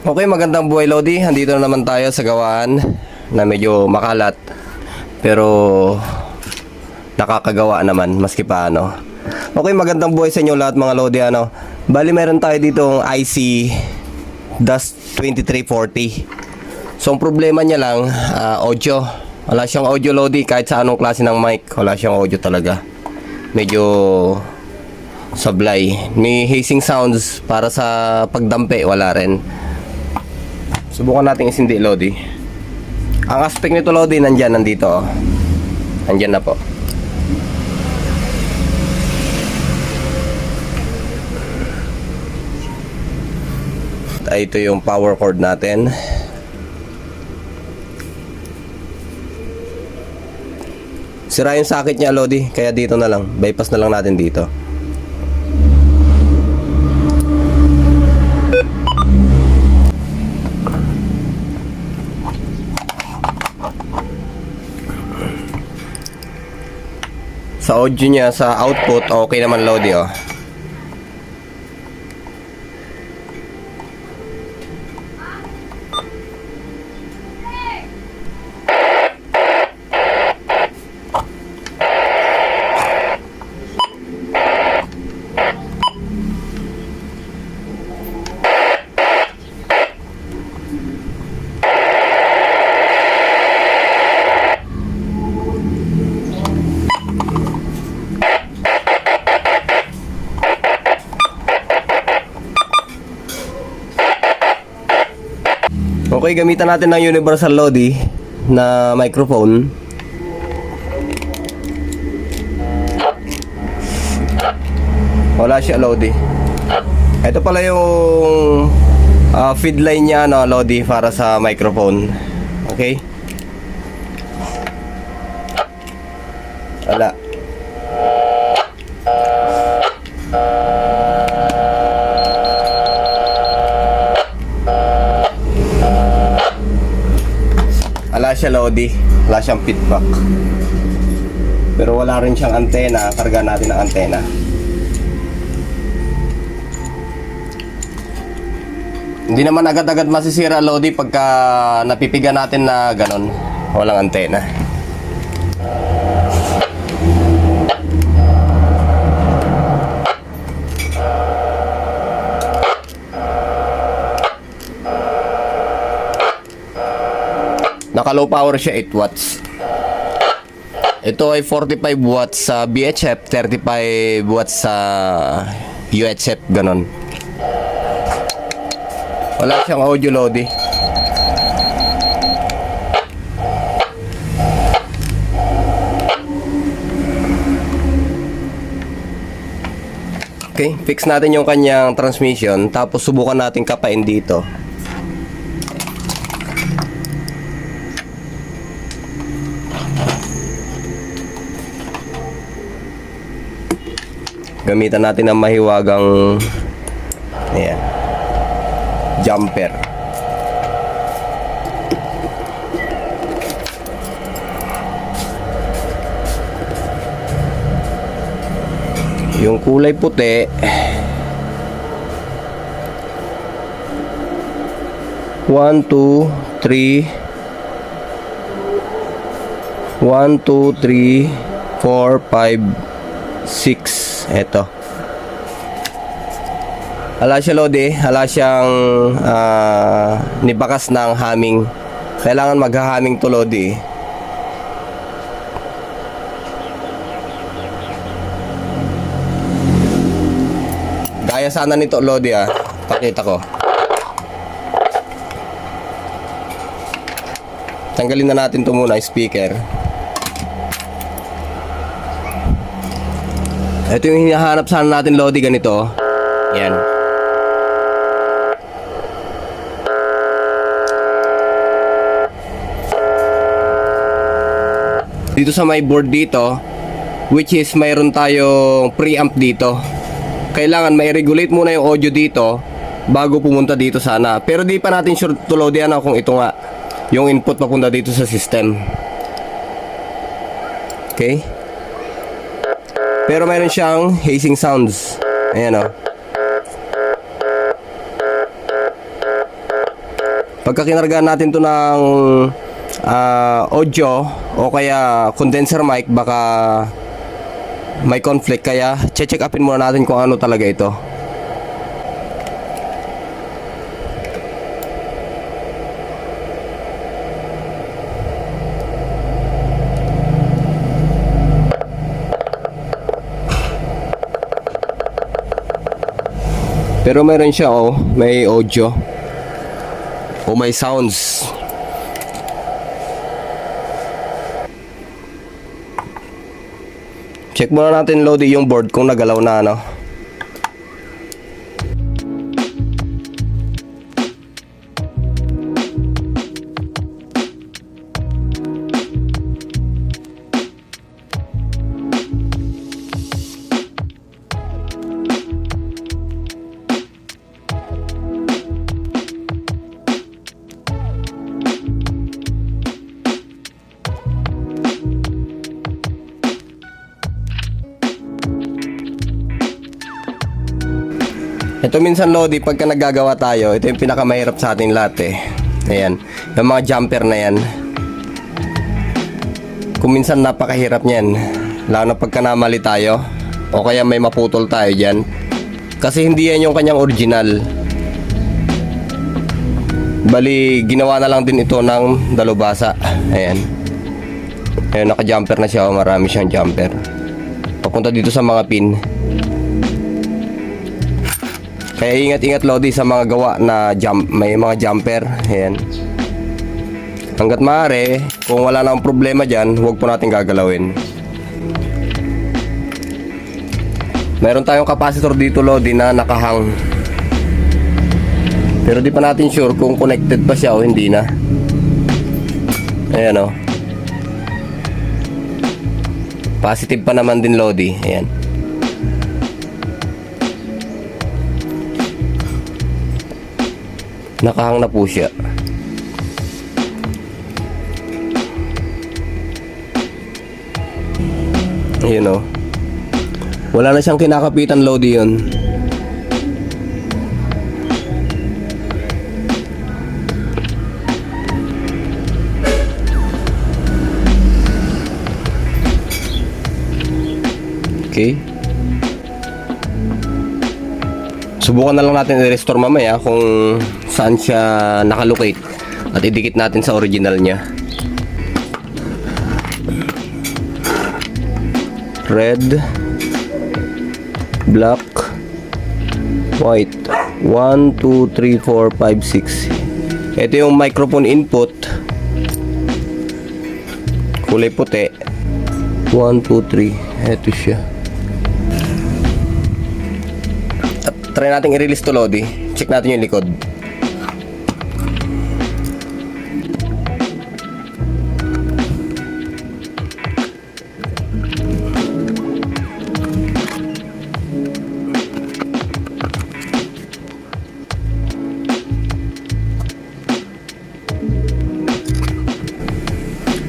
Okay, magandang buhay Lodi. Andito na naman tayo sa gawaan na medyo makalat pero nakakagawa naman maski paano. Okay, magandang buhay sa inyo lahat mga Lodi. Bali meron tayo ditong IC Dust 2340. So ang problema niya lang audio. Wala siyang audio Lodi kahit sa anong klase ng mic. Wala siyang audio talaga. Medyo sablay. May hissing sounds para sa pagdampi, wala rin. Subukan natin isindi Lodi. Ang aspect nito Lodi nandito. Nandyan na po. Ito yung power cord natin. Sira yung socket niya Lodi, kaya dito na lang. Bypass na lang natin dito. Sa audio niya, sa output, okay naman Lodi oh. Okay, gamitan natin ng universal Lodi na microphone. Wala siya Lodi. Ito pala yung feed line niya Lodi para sa microphone. Okay? Wala. Wala siya Lodi, wala siyang feedback. Pero wala rin siyang antena, karga natin ang antena. Hindi naman agad-agad masisira Lodi pagka napipiga natin na ganon, walang antena. Naka low power siya, 8 watts. Ito ay 45 watts sa VHF, 35 watts sa UHF, ganon. Wala siyang audio Lodi. Okay, fix natin yung kanyang transmission, tapos subukan natin kapain dito. Gamitan natin ang mahiwagang ayan, jumper. Yung kulay puti 1, 2, 3 1, 2, 3 4, 5, 6. Eto. Hala siya Lodi, hala siyang nibakas ng humming. Kailangan magha-humming to Lodi. Gaya sana nito Lodi pakita ko. Tanggalin na natin to muna, speaker. Ito yung hinahanap sana natin Lodi, ganito. Yan. Dito sa may board dito, which is mayroon tayong preamp dito. Kailangan mai-regulate muna yung audio dito bago pumunta dito sana. Pero di pa natin sure to Lodi kung ito nga yung input papunta dito sa system. Okay? Pero mayroon siyang hissing sounds. Ayan Pagka kinargaan natin to ng audio o kaya condenser mic, baka may conflict, kaya check upin muna natin kung ano talaga ito. Pero meron siya, may audio o may sounds. Check muna natin, Lodi, yung board kung nagalaw na, ano. Ito minsan, Lodi, pagka naggagawa tayo, ito yung pinakamahirap sa ating lahat, eh. Ayan, yung mga jumper na yan. Kung minsan napakahirap niyan, lalo na pagka namali tayo o kaya may maputol tayo dyan, kasi hindi yan yung kanyang original. Bali, ginawa na lang din ito ng dalubhasa. Ayan, ayan, naka-jumper na siya, marami siyang jumper papunta dito sa mga pin. Kaya ingat-ingat, Lodi, sa mga gawa na may mga jumper. Ayan. Hanggat maaari, kung wala nang problema dyan, huwag po natin gagalawin. Meron tayong capacitor dito, Lodi, na nakahang. Pero di pa natin sure kung connected pa siya o hindi na. Ayan, positive pa naman din, Lodi. Ayan. Nakahang na po siya. Ayun, wala na siyang kinakapitan, Lodi, yun. Okay. Subukan na lang natin i-restore mamaya kung saan siya nakalocate at idikit natin sa original niya. Red, black, white. 1, 2, 3, 4, 5, 6. Ito yung microphone input, kulay puti. 1, 2, 3. Ito siya. Try natin i-release to, Lodi. Check natin yung likod.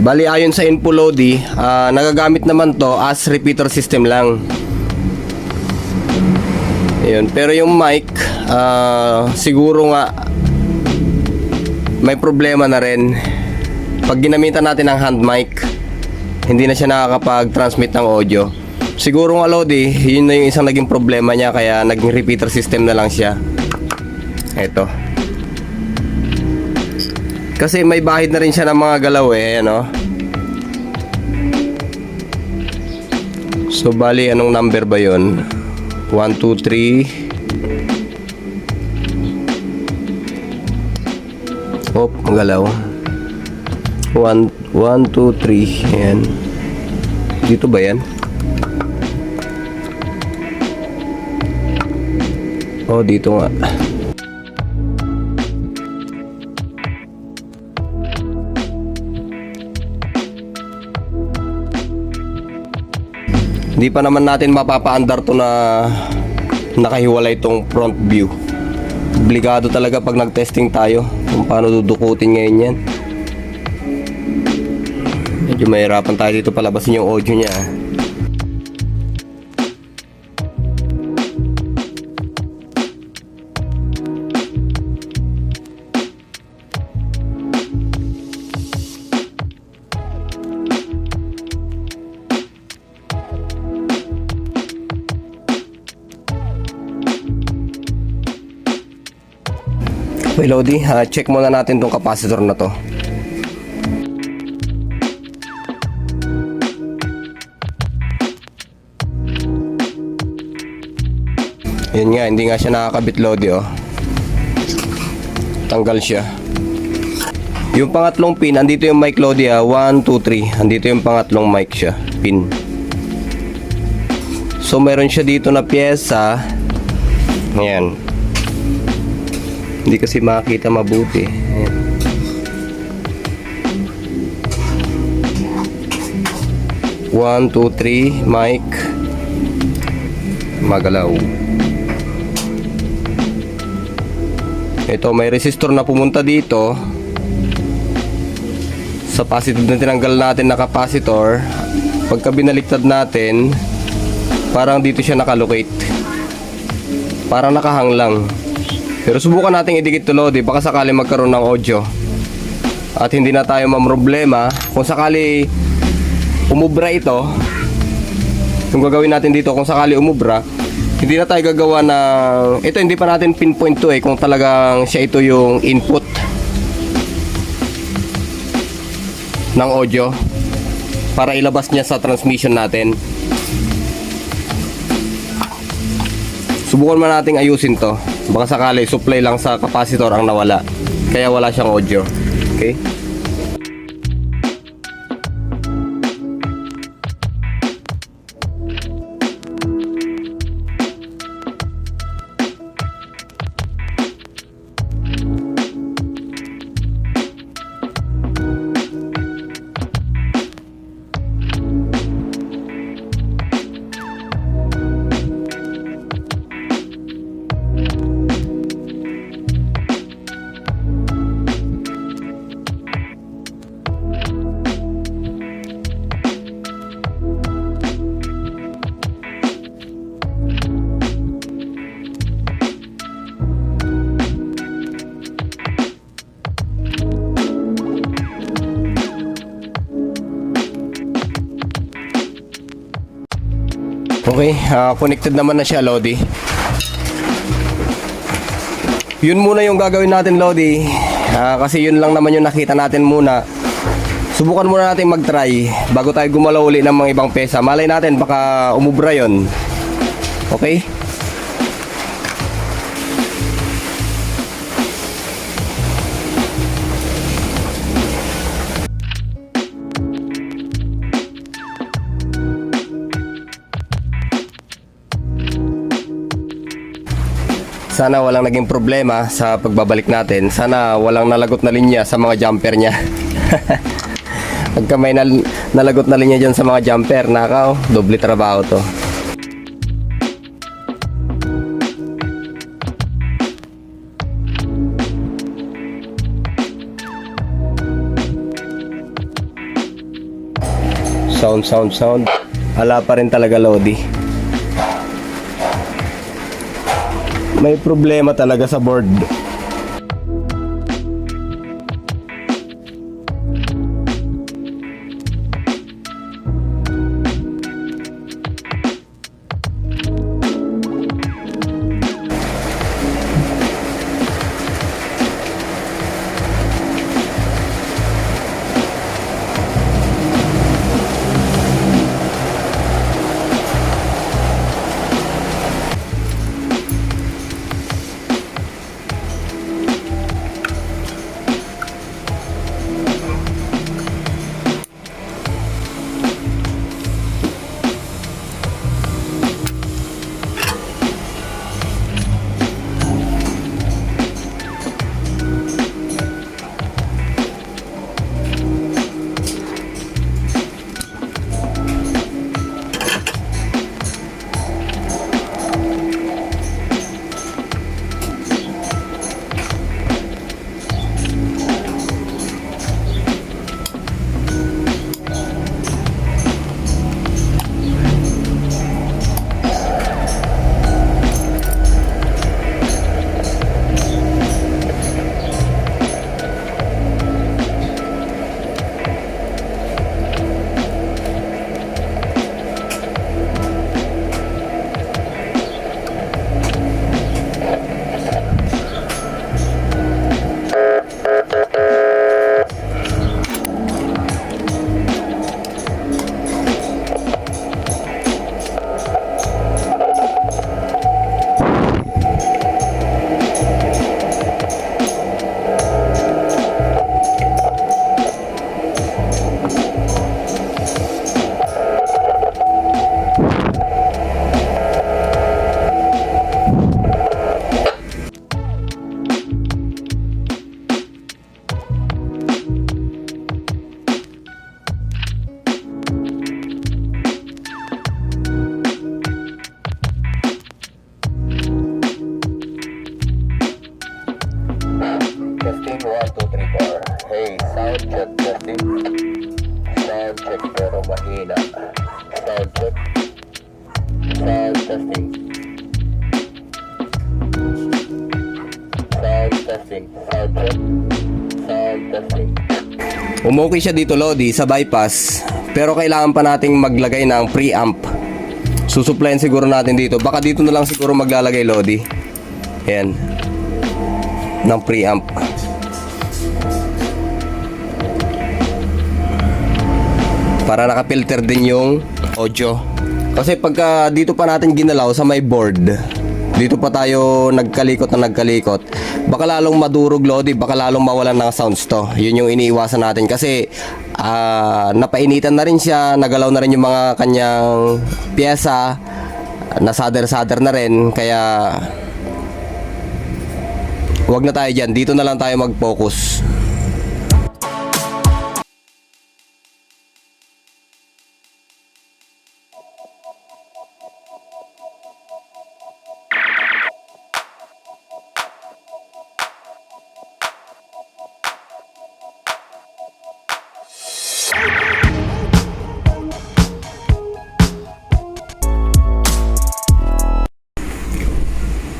Bali, ayon sa info, Lodi, nagagamit naman to as repeater system lang. Ayun. Pero yung mic, siguro nga may problema na rin. Pag ginamitan natin ng hand mic, hindi na siya nakakapag-transmit ng audio. Siguro nga, Lodi, yun na yung isang naging problema niya, kaya naging repeater system na lang siya. Eto. Kasi may bahid na rin siya ng mga galaw, eh. Ayan, So, bali, anong number ba yun? 1, 2, 3. Hop, magalaw. 1, 2, 3. Ayan. Dito ba yan? Oh, dito nga. Hindi pa naman natin mapapaandar to na nakahiwalay itong front view. Obligado talaga pag nag-testing tayo kung paano dudukutin ngayon yan. Medyo mahirapan tayo dito palabasin yung audio niya. Okay, Lodi, check muna natin tong capacitor na to. Yun nga, hindi nga siya nakakabit, Lodi, oh. Tanggal siya. Yung pangatlong pin, andito yung mic, Lodi, 1, 2, 3. Andito yung pangatlong mic siya, pin. So meron siya dito na pyesa. Ayan. Hindi kasi makita mabuti. Ayan. One, two, three, mic. Magalaw. Ito, may resistor na pumunta dito sa positive na tinanggal natin na capacitor. Pagka binaliktad natin, parang dito siya nakalocate. Parang nakahang lang. Pero subukan natin idikit to, Lodi, baka sakali magkaroon ng audio at hindi na tayo mamroblema. Kung sakali umubra ito, yung gagawin natin dito, kung sakali umubra, hindi na tayo gagawa ng ito, hindi pa natin pinpoint to kung talagang siya ito yung input ng audio para ilabas niya sa transmission natin. Subukan man nating ayusin to. Baka sakali supply lang sa capacitor ang nawala, kaya wala siyang audio. Okay? Okay, connected naman na siya, Lodi. Yun muna yung gagawin natin, Lodi, kasi yun lang naman yung nakita natin muna. Subukan muna natin mag-try bago tayo gumalaw uli ng mga ibang pesa. Malay natin baka umubra yun. Okay? Sana walang naging problema sa pagbabalik natin. Sana walang nalagot na linya sa mga jumper niya. Pagka may nalagot na linya dyan sa mga jumper, nakaw, doble trabaho to. Sound. Ala pa rin talaga, Lodi. May problema talaga sa board. 1, 2, 3, 4. Hey, sound check testing. Sound check pero mahina. Sound check. Sound testing. Sound testing. Sound check. Sound testing. Umokay siya dito, Lodi, sa bypass. Pero kailangan pa nating maglagay ng preamp. Susuplayan siguro natin dito. Baka dito na lang siguro maglalagay, Lodi. Ayan. Ng preamp. Para nakapilter din yung audio. Kasi pagka dito pa natin ginalaw sa may board, dito pa tayo nagkalikot, baka lalong madurog, Lodi, baka lalong mawalan ng sounds to. Yun yung iniiwasan natin kasi napainitan na rin siya, nagalaw na rin yung mga kanyang pyesa, nasader-sader na rin, kaya wag na tayo dyan, dito na lang tayo mag-focus.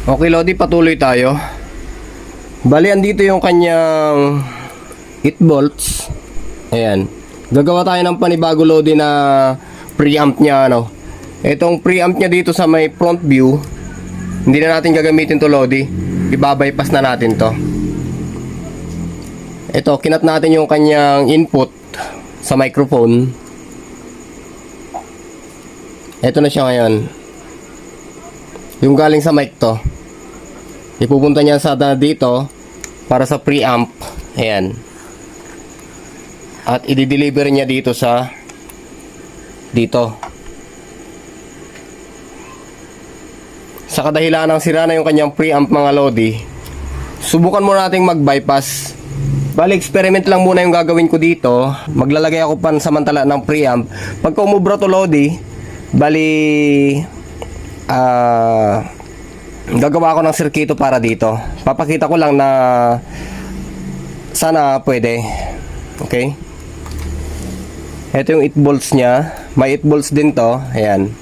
Okay, Lodi, patuloy tayo. Bali, andito yung kanyang 8 volts. Ayan. Gagawa tayo ng panibago, Lodi, na preamp niya, ano. Itong preamp niya dito sa may front view, hindi na natin gagamitin to, Lodi. Ibabypass na natin to. Ito, kinat natin yung kanyang input sa microphone. Ito na siya ngayon. Yung galing sa mic to, ipupunta niya sa dito para sa preamp. Ayan. At i-deliver niya dito sa dito. Sa kadahilan ng sira na yung kanyang preamp, mga Lodi, subukan muna nating mag-bypass. Bali, experiment lang muna yung gagawin ko dito. Maglalagay ako pansamantala ng preamp. Pagka umubra to, Lodi, bali gagawa ko ng sirkito para dito. Papakita ko lang na sana pwede. Okay? Ito yung 8 volts nya. May 8 volts din to. Ayan.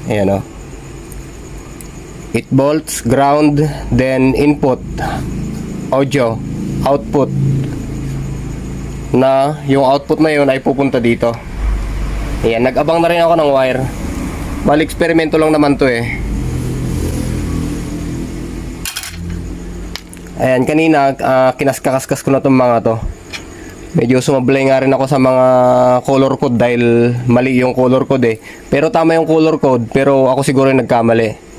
Ayan, o. 8 volts, ground, then input, audio, output. Na yung output na yun ay pupunta dito. Ayan, nag-abang na rin ako ng wire. Bali, eksperimento lang naman to eh. Ayan, kanina kinaskakaskas ko na tong mga to. Medyo sumablay nga rin ako sa mga color code dahil mali yung color code eh. Pero tama yung color code, pero ako siguro yung nagkamali.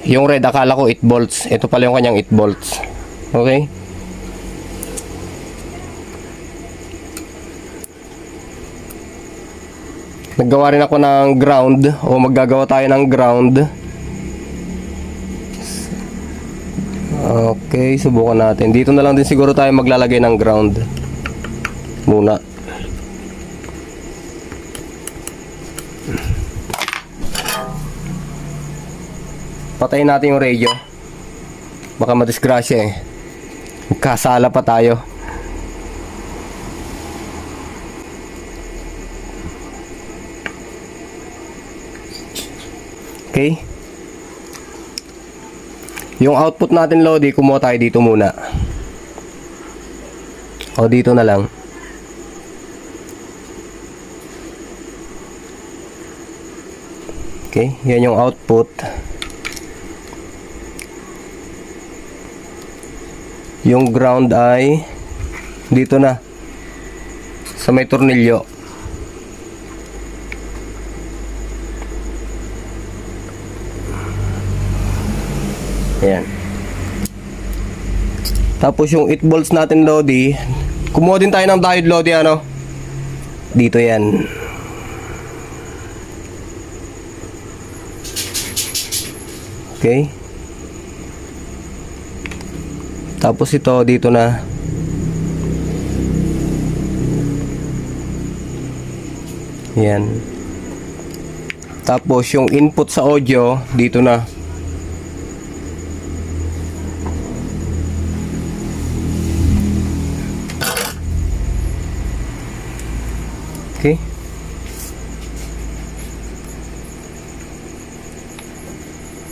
Yung red, akala ko 8 volts. Ito pala yung kanyang 8 volts. Okay? Naggawa rin ako ng ground, o maggagawa tayo ng ground. Okay, subukan natin. Dito na lang din siguro tayo maglalagay ng ground muna. Patayin natin yung radio. Baka madisgrasya eh. Kasala pa tayo. Okay. Yung output natin, Lodi, kumuha tayo dito muna. O dito na lang. Okay, yan yung output. Yung ground ay dito na sa may tornilyo. Ayan. Tapos yung 8 volts natin, Lodi, kumuha din tayo ng diode, Lodi, ano? Dito yan. Okay. Tapos ito dito na. Yan. Tapos yung input sa audio dito na.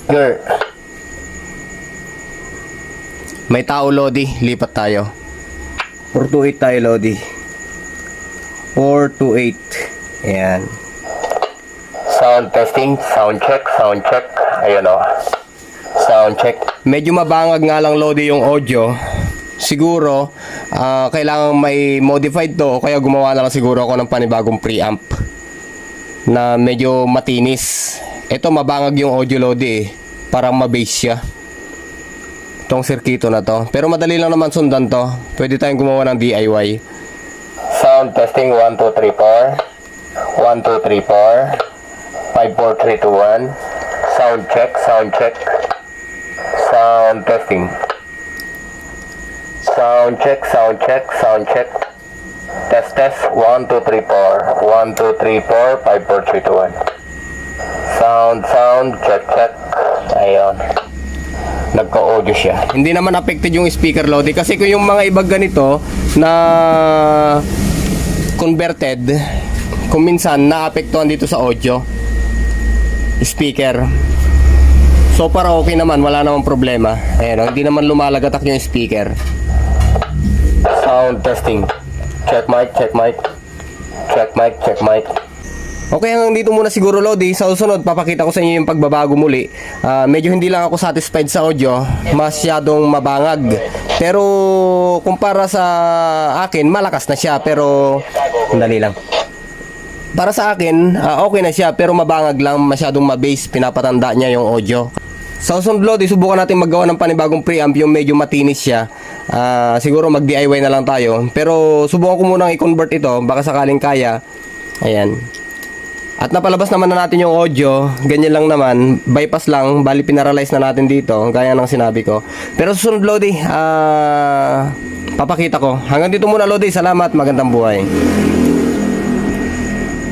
Girl. May tao, Lodi. Lipat tayo. 428 tayo, Lodi. 428. Ayan. Sound testing. Sound check. Sound check. Ayan o. Sound check. Medyo mabangag nga lang, Lodi, yung audio. Siguro, kailangan may modified to. Kaya gumawa na lang siguro ako ng panibagong preamp na medyo matinis. Ito, mabangag yung audio, Lodi, eh. Parang ma-bass siya itong sirkito na to. Pero madali lang naman sundan to. Pwede tayong gumawa ng DIY. Sound testing. 1, 2, 3, 4. 1, 2, 3, 4. 5, 4, 3, 2, 1. Sound check. Sound check. Sound testing. Sound check. Sound check. Sound check. Test, test. 1, 2, 3, 4. 1, 2, 3, 4. 5, 4, 3, 2, 1. Sound, sound. Check, check. Ayun. Nagka-audio siya. Hindi naman affected yung speaker, Lodi. Kasi kung yung mga ibang ganito na converted, kung minsan naapektuhan dito sa audio speaker. So para okay naman, wala namang problema. Ayun, hindi naman lumalagatak yung speaker. Sound testing. Check mic, check mic. Check mic, check mic. Okay, hanggang dito muna siguro, Lodi. Sa susunod, papakita ko sa inyo yung pagbabago muli. Medyo hindi lang ako satisfied sa audio. Masyadong mabangag. Pero, kumpara sa akin, malakas na siya. Pero, sandali lang. Para sa akin, okay na siya. Pero mabangag lang, masyadong ma-bass. Pinapatanda niya yung audio. Sa susunod, Lodi, subukan natin maggawa ng panibagong preamp. Yung medyo matinis siya. Siguro mag-DIY na lang tayo. Pero, subukan ko munang i-convert ito. Baka sakaling kaya. Ayan. At napalabas naman na natin yung audio. Ganyan lang naman. Bypass lang. Bali pinaralyze na natin dito. Gaya ng sinabi ko. Pero susunod, Lodi, papakita ko. Hanggang dito muna, Lodi. Salamat. Magandang buhay.